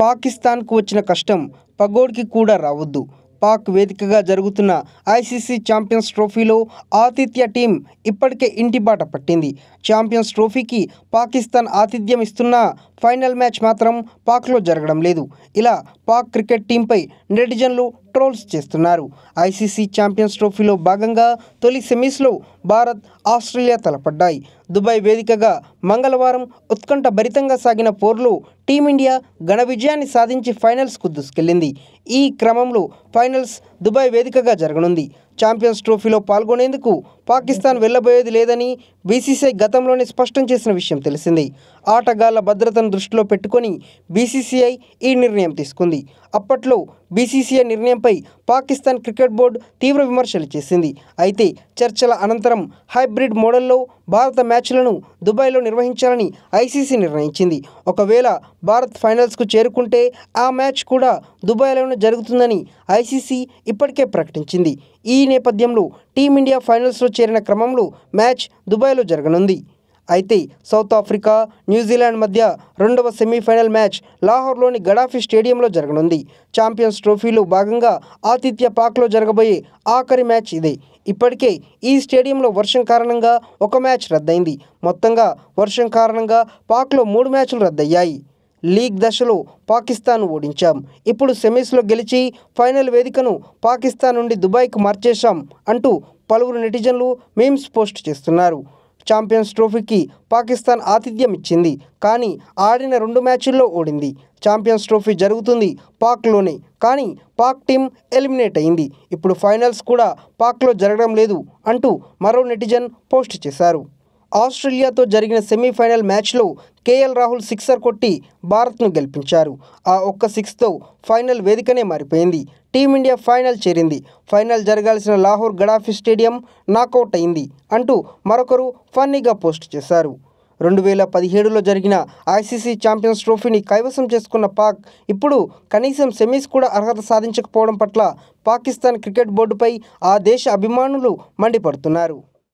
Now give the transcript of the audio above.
పాకిస్తాన్కు వచ్చిన కష్టం పగోడ్కి కూడా రావద్దు. పాక్ వేదికగా జరుగుతున్న ఐసీసీ ఛాంపియన్స్ ట్రోఫీలో ఆతిథ్య టీం ఇప్పటికే ఇంటిబాట పట్టింది. ఛాంపియన్స్ ట్రోఫీకి పాకిస్తాన్ ఆతిథ్యం ఇస్తున్న ఫైనల్ మ్యాచ్ మాత్రం పాక్లో జరగడం లేదు. ఇలా పాక్ క్రికెట్ టీంపై నెటిజన్లు ట్రోల్స్ చేస్తున్నారు. ఐసీసీ ఛాంపియన్స్ ట్రోఫీలో భాగంగా తొలి సెమీస్లో భారత్, ఆస్ట్రేలియా తలపడ్డాయి. దుబాయ్ వేదికగా మంగళవారం ఉత్కంఠ భరితంగా సాగిన పోరులో టీమిండియా ఘన విజయాన్ని సాధించి ఫైనల్స్కు దూసుకెళ్లింది. ఈ క్రమంలో ఫైనల్స్ దుబాయ్ వేదికగా జరగనుంది. ఛాంపియన్స్ ట్రోఫీలో పాల్గొనేందుకు పాకిస్తాన్ వెళ్లబోయేది లేదని బీసీసీఐ గతంలోనే స్పష్టం చేసిన విషయం తెలిసిందే. ఆటగాళ్ల భద్రతను దృష్టిలో పెట్టుకొని బీసీసీఐ ఈ నిర్ణయం తీసుకుంది. అప్పట్లో బీసీసీఐ నిర్ణయంపై పాకిస్తాన్ క్రికెట్ బోర్డు తీవ్ర విమర్శలు చేసింది. అయితే చర్చల అనంతరం హైబ్రిడ్ మోడల్లో భారత మ్యాచ్లను దుబాయ్లో నిర్వహించాలని ఐసీసీ నిర్ణయించింది. ఒకవేళ భారత్ ఫైనల్స్కు చేరుకుంటే ఆ మ్యాచ్ కూడా దుబాయ్లోనే జరుగుతుందని ఐసీసీ ఇప్పటికే ప్రకటించింది. ఈ నేపథ్యంలో టీమిండియా ఫైనల్స్లో చేరిన క్రమంలో మ్యాచ్ దుబాయ్లో జరగనుంది. అయితే సౌత్ ఆఫ్రికా, న్యూజిలాండ్ మధ్య రెండవ సెమీఫైనల్ మ్యాచ్ లాహోర్లోని గడాఫీ స్టేడియంలో జరగనుంది. ఛాంపియన్స్ ట్రోఫీలో భాగంగా ఆతిథ్య పాక్లో జరగబోయే ఆఖరి మ్యాచ్ ఇదే. ఇప్పటికే ఈ స్టేడియంలో వర్షం కారణంగా ఒక మ్యాచ్ రద్దయింది. మొత్తంగా వర్షం కారణంగా పాక్లో 3 మ్యాచ్లు రద్దయ్యాయి. లీగ్ దశలో పాకిస్తాన్ ఓడించాం, ఇప్పుడు సెమీస్లో గెలిచి ఫైనల్ వేదికను పాకిస్తాన్ నుండి దుబాయ్కు మార్చేశాం అంటూ పలువురు నెటిజన్లు మీమ్స్ పోస్ట్ చేస్తున్నారు. ఛాంపియన్స్ ట్రోఫీకి పాకిస్తాన్ ఆతిథ్యం ఇచ్చింది, కానీ ఆడిన 2 మ్యాచ్ల్లో ఓడింది. ఛాంపియన్స్ ట్రోఫీ జరుగుతుంది పాక్లోనే, కానీ పాక్ టీం ఎలిమినేట్ అయింది. ఇప్పుడు ఫైనల్స్ కూడా పాక్లో జరగడం లేదు అంటూ మరో నెటిజన్ పోస్ట్ చేశారు. ఆస్ట్రేలియాతో జరిగిన సెమీఫైనల్ మ్యాచ్లో కేఎల్ రాహుల్ సిక్సర్ కొట్టి భారత్ను గెలిపించారు. ఆ ఒక్క సిక్స్తో ఫైనల్ వేదికనే మారిపోయింది. టీమిండియా ఫైనల్ చేరింది. ఫైనల్ జరగాల్సిన లాహోర్ గడాఫీ స్టేడియం నాకౌట్ అయింది అంటూ మరొకరు ఫన్నీగా పోస్ట్ చేశారు. 2017లో జరిగిన ఐసీసీ ఛాంపియన్స్ ట్రోఫీని కైవసం చేసుకున్న పాక్ ఇప్పుడు కనీసం సెమీస్ కూడా అర్హత సాధించకపోవడం పట్ల పాకిస్తాన్ క్రికెట్ బోర్డుపై ఆ దేశ అభిమానులు మండిపడుతున్నారు.